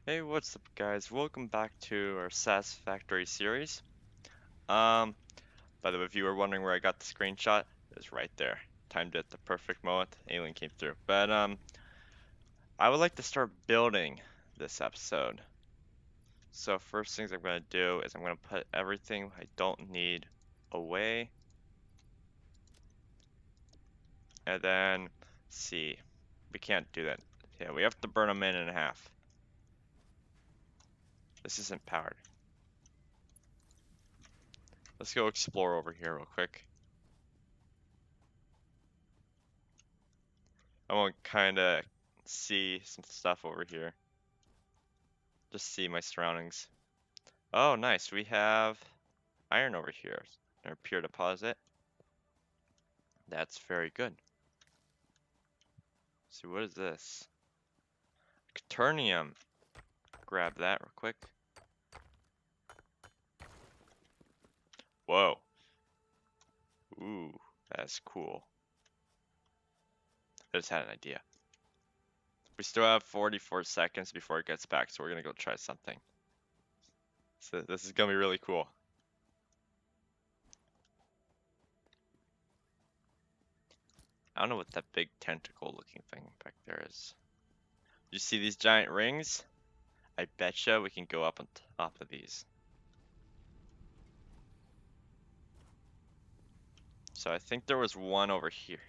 Hey, what's up, guys? Welcome back to our Satisfactory series. Um, by the way, if you were wondering where I got the screenshot, it was right there. Timed it at the perfect moment. Alien came through. But I would like to start building this episode. So first things I'm gonna do is I'm gonna put everything I don't need away, and then see. We can't do that. Yeah, we have to burn a minute and a half. This isn't powered. Let's go explore over here real quick. I want to kind of see some stuff over here. Just see my surroundings. Oh, nice. We have iron over here. Our pure deposit. That's very good. Let's see, what is this? Quaternium. Grab that real quick. Whoa. Ooh, that's cool. I just had an idea. We still have 44 seconds before it gets back, so we're gonna go try something. So this is gonna be really cool. I don't know what that big tentacle looking thing back there is. You see these giant rings? I betcha we can go up on top of these. So I think there was one over here.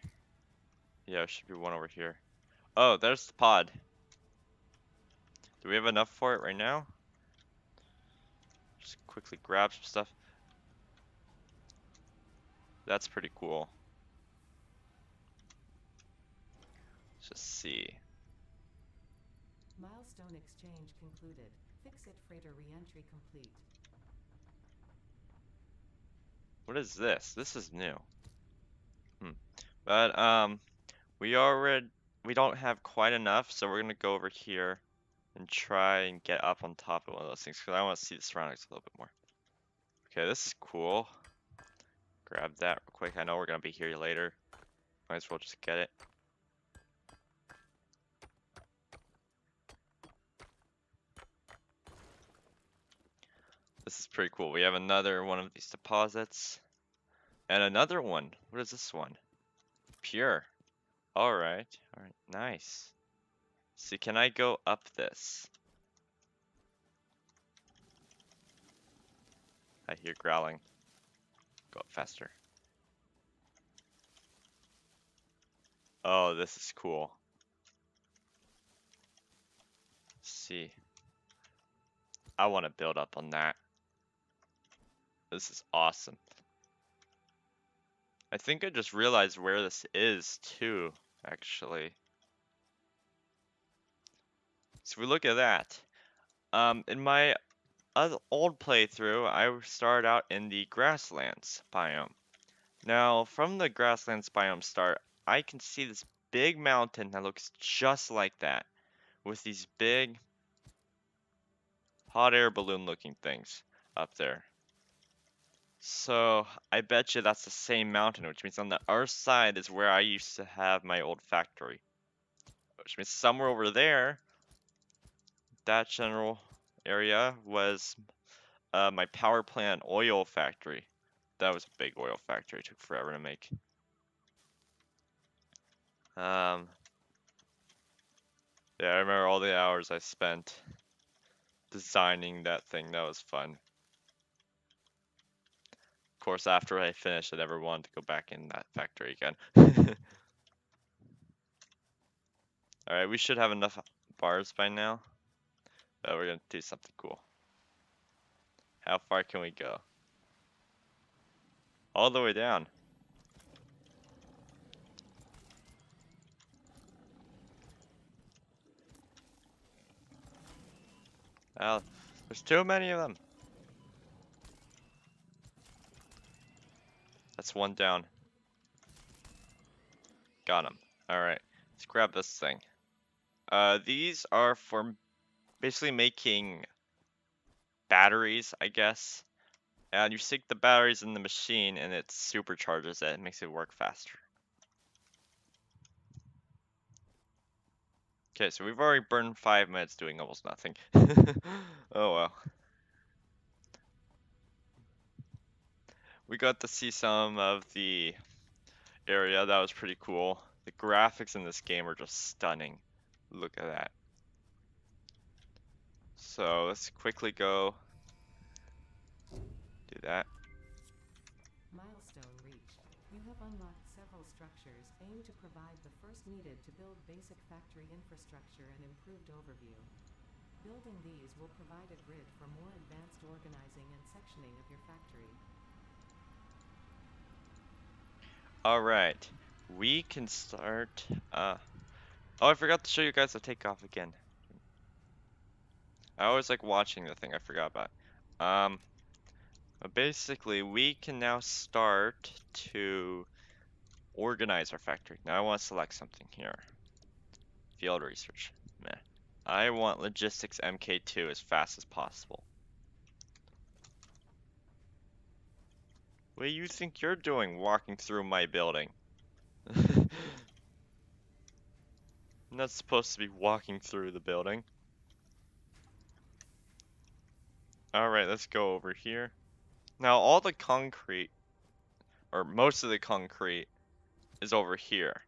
Yeah, there should be one over here. Oh, there's the pod. Do we have enough for it right now? Just quickly grab some stuff. That's pretty cool. Let's just see. Milestone exchange concluded. Fix-it freighter re-entry complete. What is this? This is new. But we don't have quite enough, so we're gonna go over here and try and get up on top of one of those things because I want to see the surroundings a little bit more. Okay, this is cool. Grab that real quick. I know we're gonna be here later. Might as well just get it. This is pretty cool. We have another one of these deposits. And another one. What is this one? Pure. Alright. Alright. Nice. See, can I go up this? I hear growling. Go up faster. Oh, this is cool. Let's see. I want to build up on that. This is awesome. I think I just realized where this is too, actually. So we look at that. In my old playthrough, I started out in the grasslands biome. Now, from the grasslands biome start, I can see this big mountain that looks just like that, with these big hot air balloon looking things up there. So I bet you that's the same mountain, which means on the other side is where I used to have my old factory. Which means somewhere over there, that general area was my power plant oil factory. That was a big oil factory. It took forever to make. Yeah, I remember all the hours I spent designing that thing. That was fun. Of course, after I finished, I never wanted to go back in that factory again. Alright, we should have enough bars by now. But we're gonna do something cool. How far can we go? All the way down. Well, there's too many of them. That's one down. Got him. Alright, let's grab this thing. These are for basically making batteries, I guess. And you stick the batteries in the machine and it supercharges it and makes it work faster. Okay, so we've already burned 5 minutes doing almost nothing. Oh well. We got to see some of the area. That was pretty cool. The graphics in this game are just stunning. Look at that. So let's quickly go do that. Milestone reached. You have unlocked several structures aimed to provide the first needed to build basic factory infrastructure and improved overview. Building these will provide a grid for more advanced organizing and sectioning of your factory. Alright. We can start oh, I forgot to show you guys the takeoff again. I always like watching the thing I forgot about. But basically we can now start to organize our factory. Now I want to select something here. Field research. Meh. I want logistics MK2 as fast as possible. What do you think you're doing walking through my building? I'm not supposed to be walking through the building. Alright, let's go over here. Now all the concrete, or most of the concrete, is over here.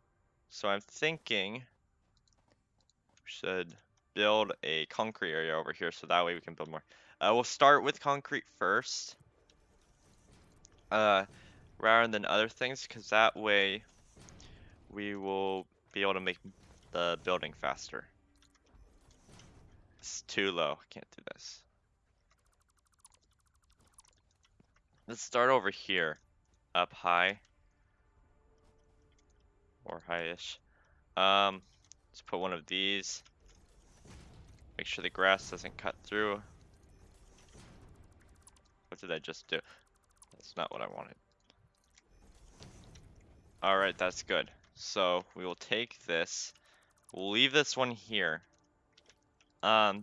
So I'm thinking we should build a concrete area over here so that way we can build more. We'll start with concrete first, rather than other things, because that way we will be able to make the building faster. It's too low, can't do this. Let's start over here, up high, or high-ish. Let's put one of these. Make sure the grass doesn't cut through. What did I just do? That's not what I wanted. Alright, that's good. So we will take this. We'll leave this one here.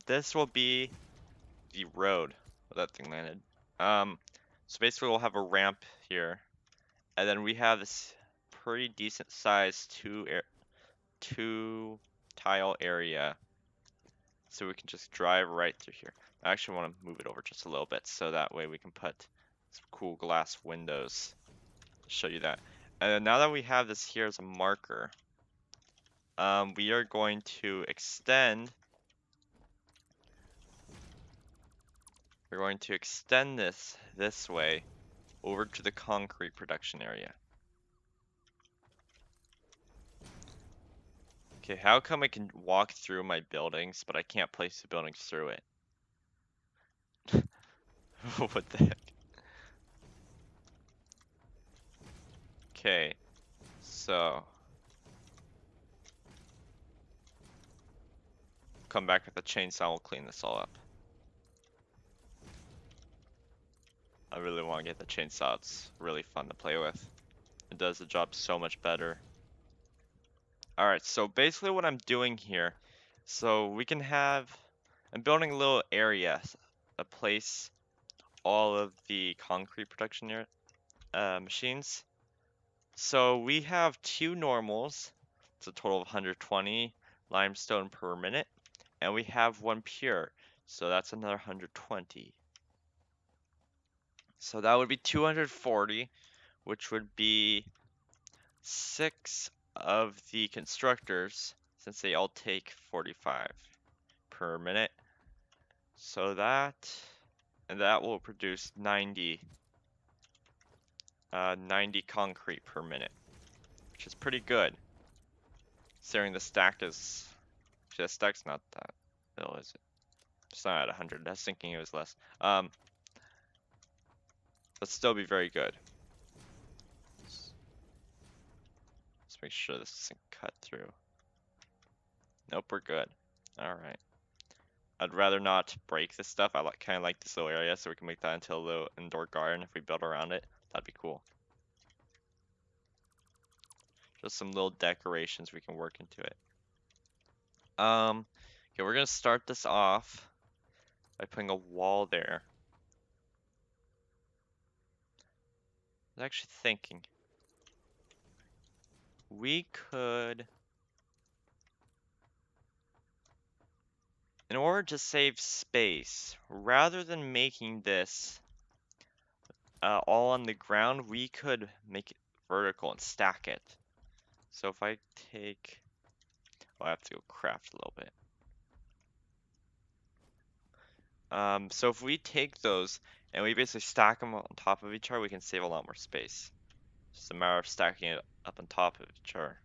This will be the road where that thing landed. So basically we'll have a ramp here. And then we have this pretty decent sized two tile area. So we can just drive right through here. I actually want to move it over just a little bit so that way we can put some cool glass windows. Show you that. And then now that we have this here as a marker, we are going to extend. We're going to extend this way over to the concrete production area. Okay, how come I can walk through my buildings, but I can't place the buildings through it? What the heck? Okay, so come back with a chainsaw, we'll clean this all up. I really want to get the chainsaw, it's really fun to play with. It does the job so much better. Alright, so basically what I'm doing here, so we can have, I'm building a little area, a place all of the concrete production machines. So we have two normals, it's a total of 120 limestone per minute, and we have one pure, so that's another 120. So that would be 240, which would be 6 of the constructors, since they all take 45 per minute. So that will produce 90 concrete per minute, which is pretty good. Considering the stack is, actually the stack's not that ill, is it? It's not at 100. I was thinking it was less. But still be very good. Let's make sure this doesn't cut through. Nope, we're good. All right. I'd rather not break this stuff. I kind of like this little area, so we can make that into a little indoor garden if we build around it. That'd be cool. Just some little decorations we can work into it. Okay, we're gonna start this off by putting a wall there. I was actually thinking we could in order to save space, rather than making this all on the ground, we could make it vertical and stack it. So if I take, oh, I have to go craft a little bit. So if we take those and we basically stack them on top of each other, we can save a lot more space. It's just a matter of stacking it up on top of each other.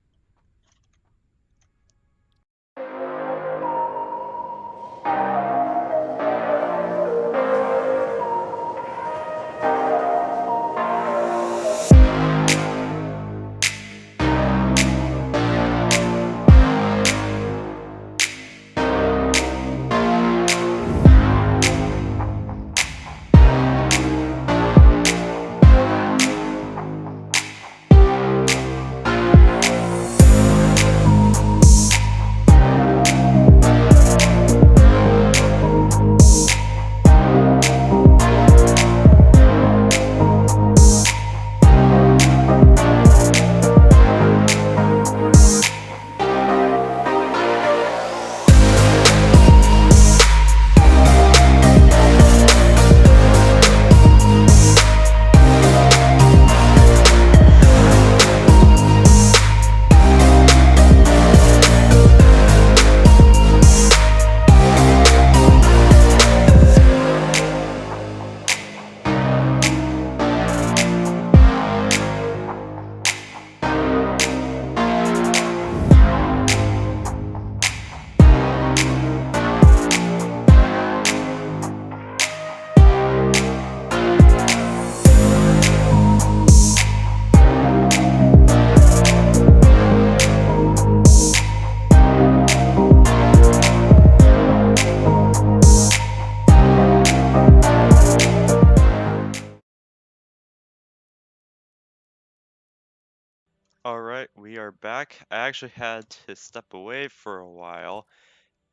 Alright, we are back. I actually had to step away for a while,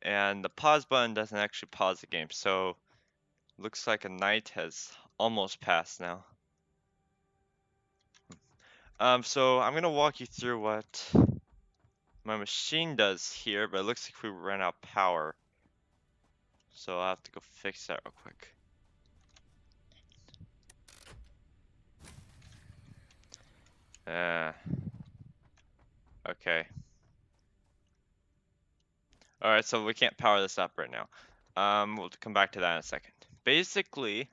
and the pause button doesn't actually pause the game, so looks like a night has almost passed now. So I'm gonna walk you through what my machine does here, but it looks like we ran out of power. So I'll have to go fix that real quick. Okay. Alright, so we can't power this up right now. We'll come back to that in a second. Basically,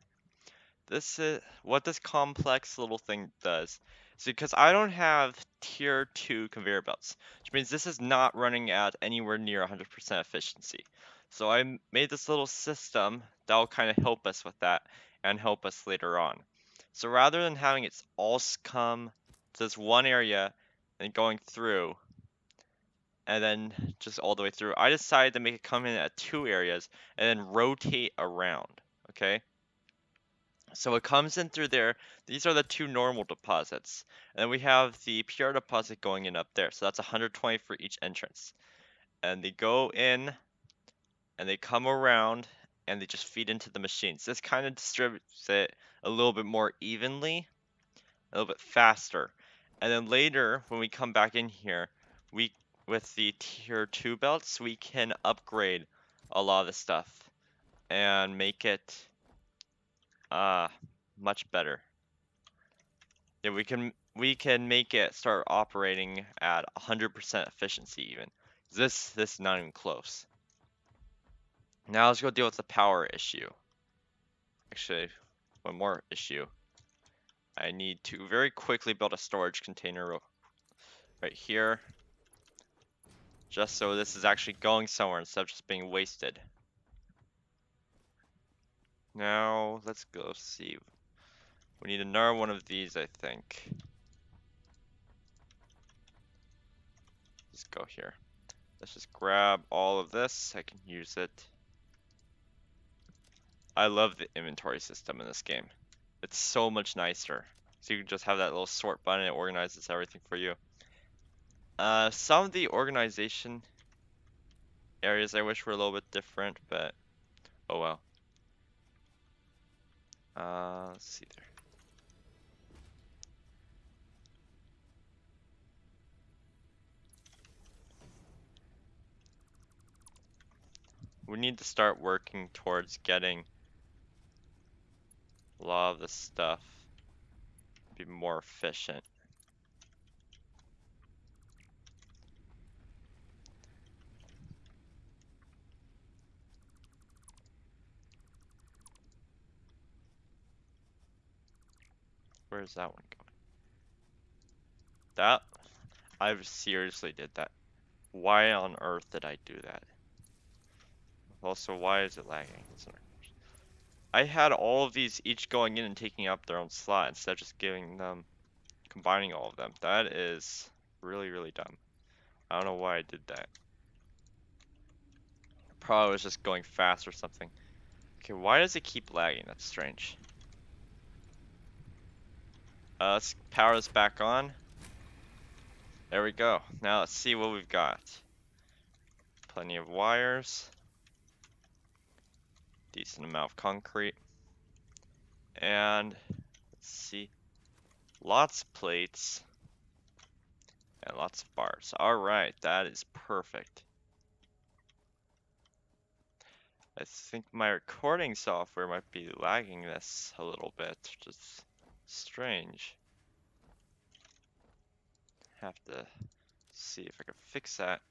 this is what this complex little thing does. So because I don't have tier 2 conveyor belts, which means this is not running at anywhere near 100% efficiency. So I made this little system that will kind of help us with that and help us later on. So rather than having it all come to this one area and going through, and then just all the way through, I decided to make it come in at 2 areas and then rotate around, okay? So it comes in through there. These are the 2 normal deposits. And then we have the PR deposit going in up there. So that's 120 for each entrance. And they go in and they come around and they just feed into the machines. This kind of distributes it a little bit more evenly, a little bit faster. And then later when we come back in here, we with the tier 2 belts, we can upgrade a lot of the stuff and make it much better. Yeah, we can make it start operating at 100% efficiency even. This is not even close. Now let's go deal with the power issue. Actually, one more issue. I need to very quickly build a storage container right here, just so this is actually going somewhere instead of just being wasted. Now let's go see. We need another one of these, I think. Just go here. Let's just grab all of this. I can use it. I love the inventory system in this game. It's so much nicer. So you can just have that little sort button and it organizes everything for you. Some of the organization areas I wish were a little bit different, but oh well. Let's see there. need to start working towards getting a lot of this stuff be more efficient. Where's that one going? That, I seriously did that. Why on earth did I do that? Also, why is it lagging? I had all of these each going in and taking up their own slot instead of just giving them, combining all of them. That is really, really dumb. I don't know why I did that. Probably was just going fast or something. Okay, why does it keep lagging? That's strange. Let's power this back on. There we go. Now let's see what we've got. Plenty of wires. Decent amount of concrete. And let's see. Lots of plates. And lots of bars. Alright, that is perfect. I think my recording software might be lagging this a little bit, which is strange. Have to see if I can fix that.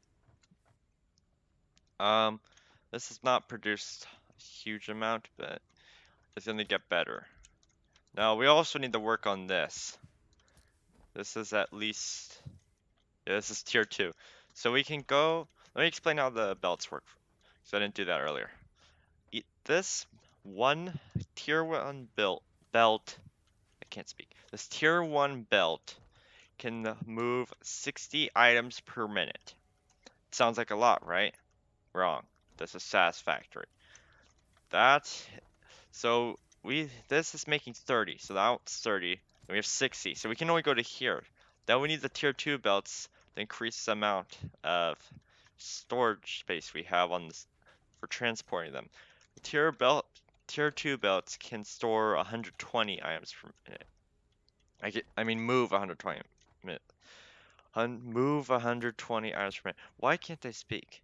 This has not produced a huge amount, but it's gonna get better. Now we also need to work on this. This is at least, yeah, this is tier 2. So we can go, let me explain how the belts work, because I didn't do that earlier. This one tier 1 belt, I can't speak. This tier 1 belt can move 60 items per minute. Sounds like a lot, right? Wrong. This is satisfactory. So this is making 30, so that's 30. And we have 60, so we can only go to here. Then we need the tier 2 belts to increase the amount of storage space we have on this for transporting them. The tier 2 belts can store 120 items per minute. I mean move 120 minute. Move 120 items per minute. Why can't I speak?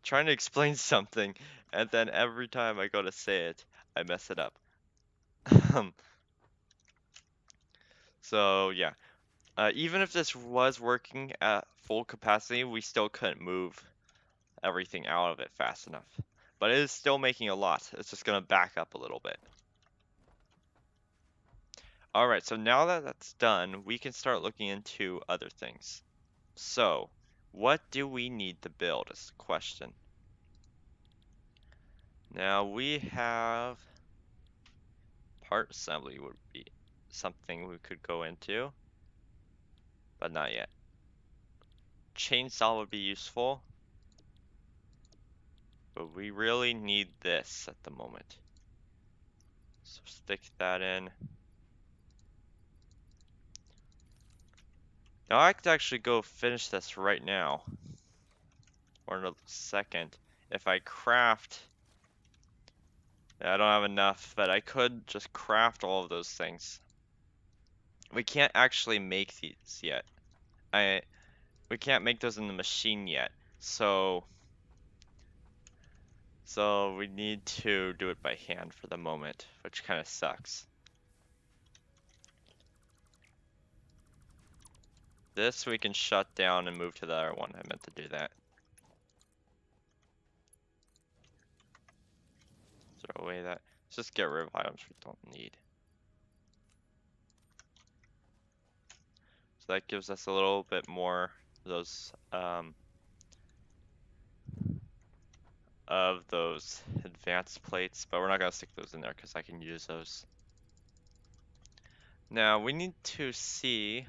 Trying to explain something, and then every time I go to say it, I mess it up. So yeah, even if this was working at full capacity, we still couldn't move everything out of it fast enough. But it is still making a lot. It's just gonna back up a little bit. Alright, so now that that's done, we can start looking into other things. So, what do we need to build is the question. Now we have part assembly would be something we could go into, but not yet. Chainsaw would be useful, but we really need this at the moment. So stick that in. Now I could actually go finish this right now, or in a second, if I craft. I don't have enough, but I could just craft all of those things. We can't actually make these yet. We can't make those in the machine yet, so we need to do it by hand for the moment, which kind of sucks. This we can shut down and move to the other one. I meant to do that. Throw away that. Let's just get rid of items we don't need. So that gives us a little bit more of those advanced plates, but we're not gonna stick those in there because I can use those. Now we need to see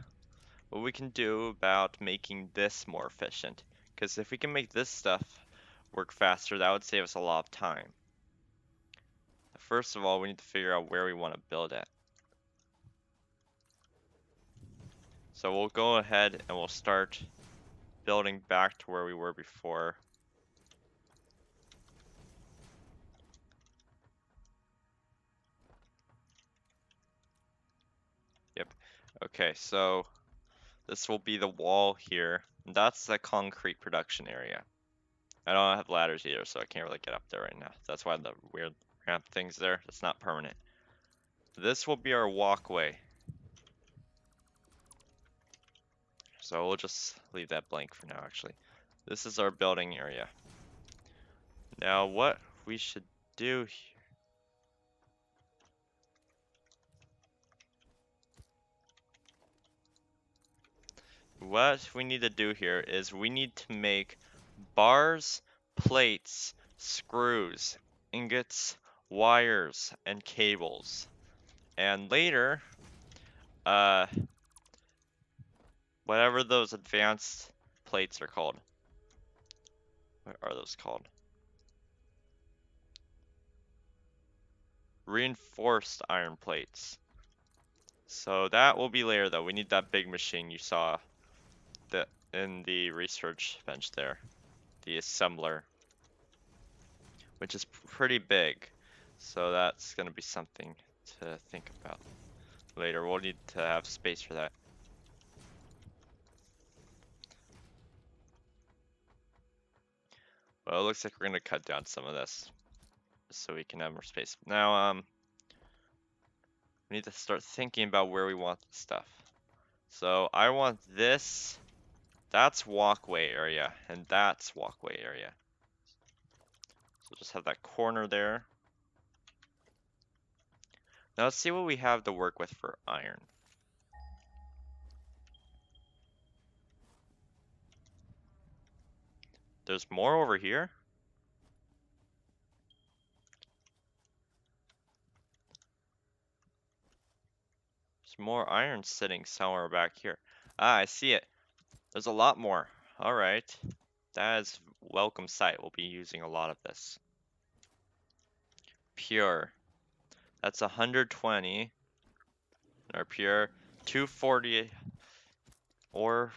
what we can do about making this more efficient, because if we can make this stuff work faster, that would save us a lot of time. First of all, we need to figure out where we want to build it. So we'll go ahead and we'll start building back to where we were before. Yep. Okay, so this will be the wall here. That's the concrete production area. I don't have ladders either, so I can't really get up there right now. That's why the weird ramp thing's there. That's not permanent. This will be our walkway. So we'll just leave that blank for now, actually. This is our building area. Now what we should do here. What we need to do here is we need to make bars, plates, screws, ingots, wires, and cables. And later, uh, whatever those advanced plates are called. What are those called? Reinforced iron plates. So that will be later though. We need that big machine you saw in the research bench there. The assembler. Which is pretty big. So that's gonna be something to think about later. We'll need to have space for that. Well, it looks like we're gonna cut down some of this so we can have more space. Now, we need to start thinking about where we want the stuff. So I want this, that's walkway area, and that's walkway area. So just have that corner there. Now let's see what we have to work with for iron. There's more over here. There's more iron sitting somewhere back here. Ah, I see it. There's a lot more. All right. That is welcome sight. We'll be using a lot of this. Pure. That's 120. Our pure 240 or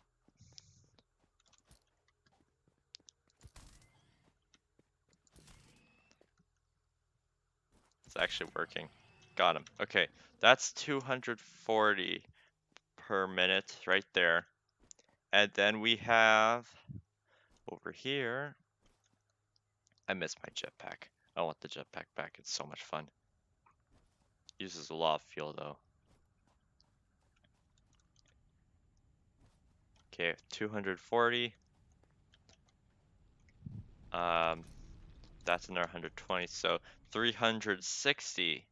it's actually working. Got him. Okay. That's 240 per minute right there. And then we have over here. I miss my jetpack. I want the jetpack back. It's so much fun. Uses a lot of fuel though. Okay, 240. That's another 120, so 360.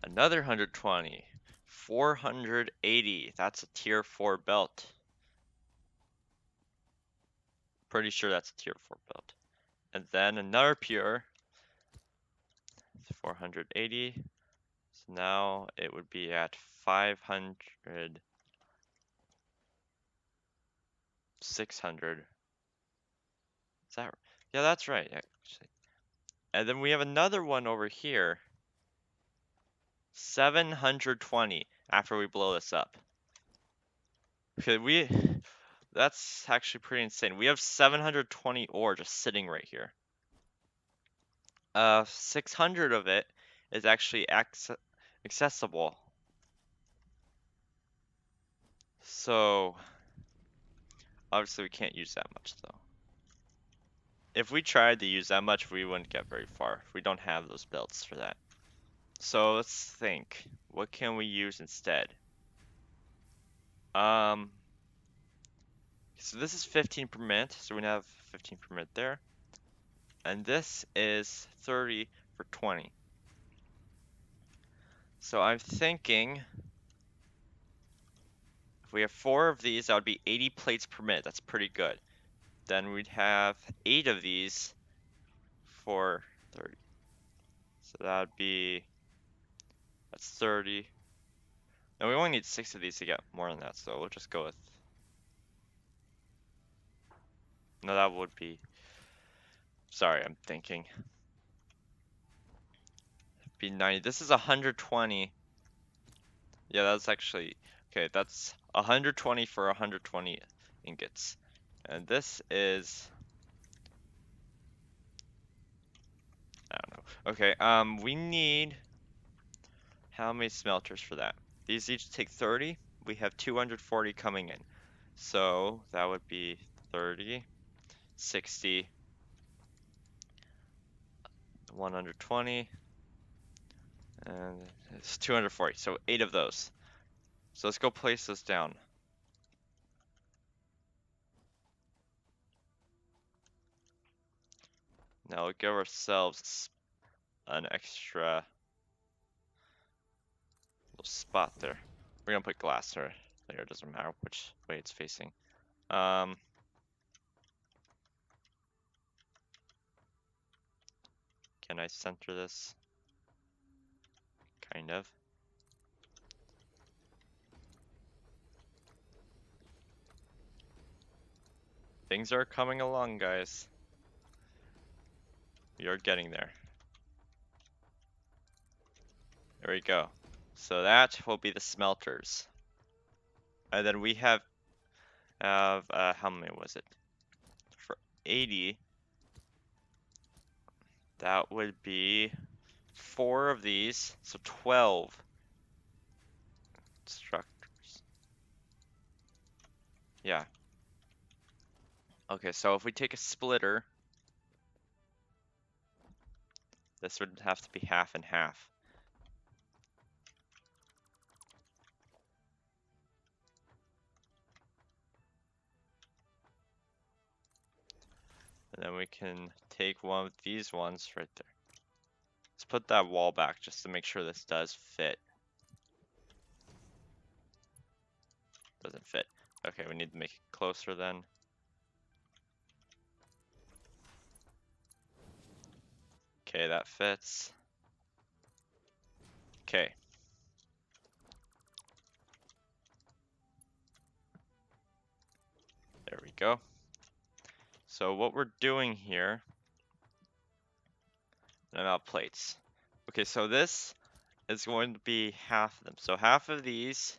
Another 120. 480. That's a tier 4 belt. Pretty sure that's a tier 4 belt. And then another pure. 480. So now it would be at 500. 600. Is that? Yeah, that's right. Actually. And then we have another one over here. 720 after we blow this up. Okay, that's actually pretty insane. We have 720 ore just sitting right here. 600 of it is actually accessible. So obviously we can't use that much though. If we tried to use that much, we wouldn't get very far. We don't have those belts for that. So let's think. What can we use instead? So this is 15 per minute, so we have 15 per minute there. And this is 30 for 20. So I'm thinking if we have 4 of these, that would be 80 plates per minute. That's pretty good. Then we'd have 8 of these for 30. So that'd be, that's 30. And we only need 6 of these to get more than that, so we'll just go with, no, that would be, sorry, I'm thinking. It'd be 90. This is 120. Yeah, that's actually, okay, that's 120 for 120 ingots. And this is, I don't know. Okay, we need, how many smelters for that? These each take 30. We have 240 coming in. So that would be 30, 60, 120, and it's 240. So 8 of those. So let's go place this down. Now we'll give ourselves an extra little spot there. We're gonna put glass there. Later, doesn't matter which way it's facing. Can I center this? Kind of. Things are coming along, guys. We are getting there. There we go. So that will be the smelters. And then we have how many was it? For 80, that would be 4 of these, so 12 structures. Yeah. Okay, so if we take a splitter, this would have to be half and half. And then we can take one of these ones right there. Let's put that wall back just to make sure this does fit. Doesn't fit. Okay, we need to make it closer then. Okay, that fits. Okay. There we go. So what we're doing here, I'm out of plates. Okay, so this is going to be half of them. So half of these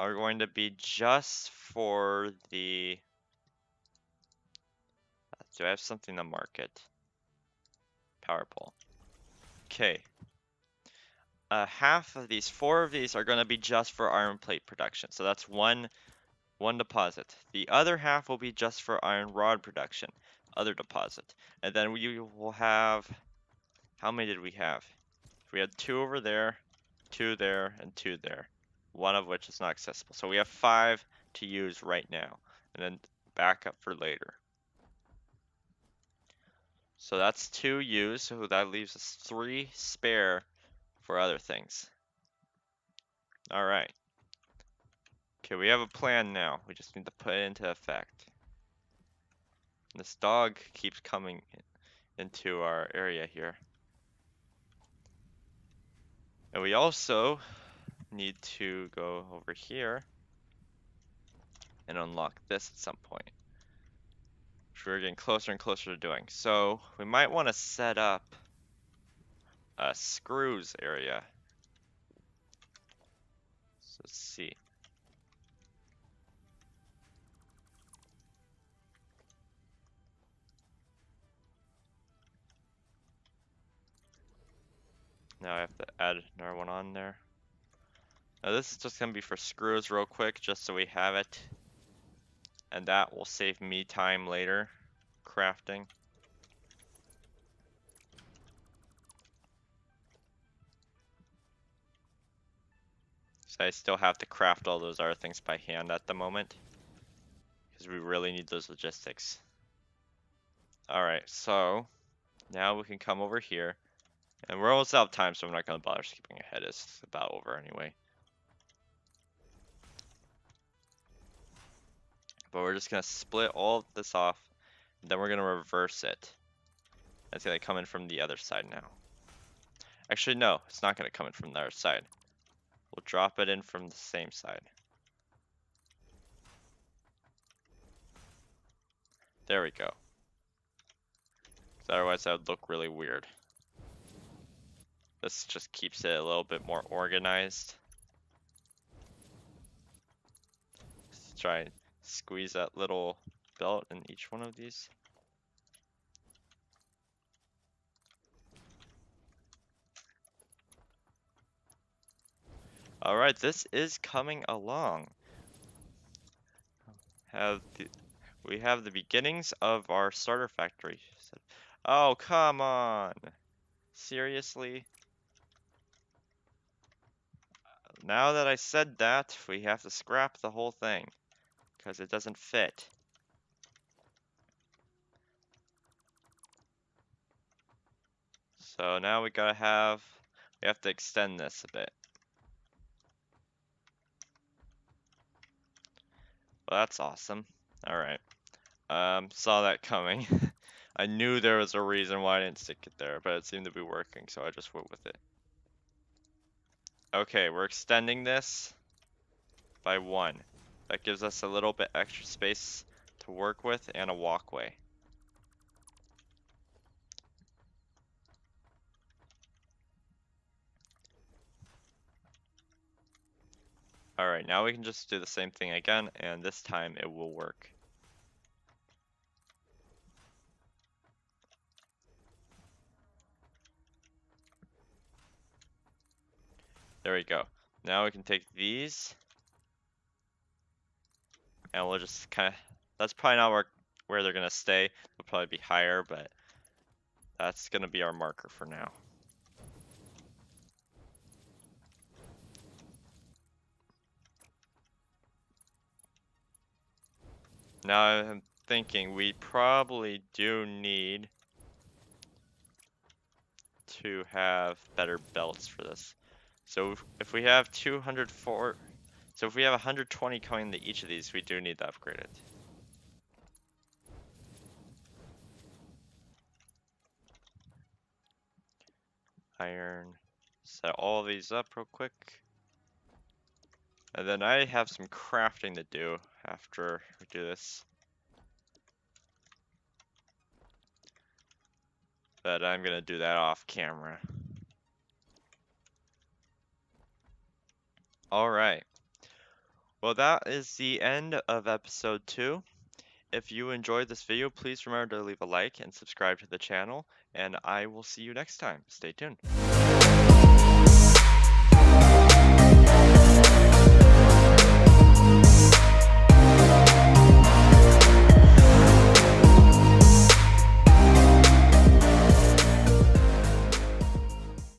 are going to be just for the, do I have something to mark it? Power pole. Okay. Half of these, 4 of these are going to be just for iron plate production. So that's one deposit. The other half will be just for iron rod production, other deposit. And then we will have, how many did we have? We had 2 over there, 2 there, and 2 there. One of which is not accessible. So we have 5 to use right now, and then back up for later. So that's 2 used, so that leaves us 3 spare for other things. All right. Okay, we have a plan now. We just need to put it into effect. This dog keeps coming into our area here. And we also need to go over here and unlock this at some point, which we're getting closer and closer to doing. So we might want to set up a screws area. So let's see. Now I have to add another one on there. Now this is just going to be for screws real quick, just so we have it. And that will save me time later crafting. So I still have to craft all those other things by hand at the moment, because we really need those logistics. Alright, so now we can come over here. And we're almost out of time, so I'm not going to bother skipping ahead. It's about over anyway. But we're just going to split all of this off. And then we're going to reverse it. It's going to come in from the other side now. Actually, no, it's not going to come in from the other side. We'll drop it in from the same side. There we go. 'Cause otherwise that would look really weird. This just keeps it a little bit more organized. Let's try and squeeze that little belt in each one of these. Alright, this is coming along. have the we have the beginnings of our starter factory. Oh, come on. Seriously? Now that I said that, we have to scrap the whole thing because it doesn't fit. So now we have to extend this a bit. Well, that's awesome. All right. Saw that coming. I knew there was a reason why I didn't stick it there, but it seemed to be working, so I just went with it. Okay, we're extending this by 1. That gives us a little bit extra space to work with and a walkway. Alright, now we can just do the same thing again, and this time it will work. There we go. Now we can take these, and we'll just that's probably not where they're gonna stay. They'll probably be higher, but that's gonna be our marker for now. Now I'm thinking we probably do need to have better belts for this. So if we have 204, so if we have 120 coming to each of these, we do need to upgrade it. Iron. Set all of these up real quick. And then I have some crafting to do after we do this. But I'm gonna do that off camera. Alright. Well, that is the end of episode 2. If you enjoyed this video, please remember to leave a like and subscribe to the channel, and I will see you next time. Stay tuned.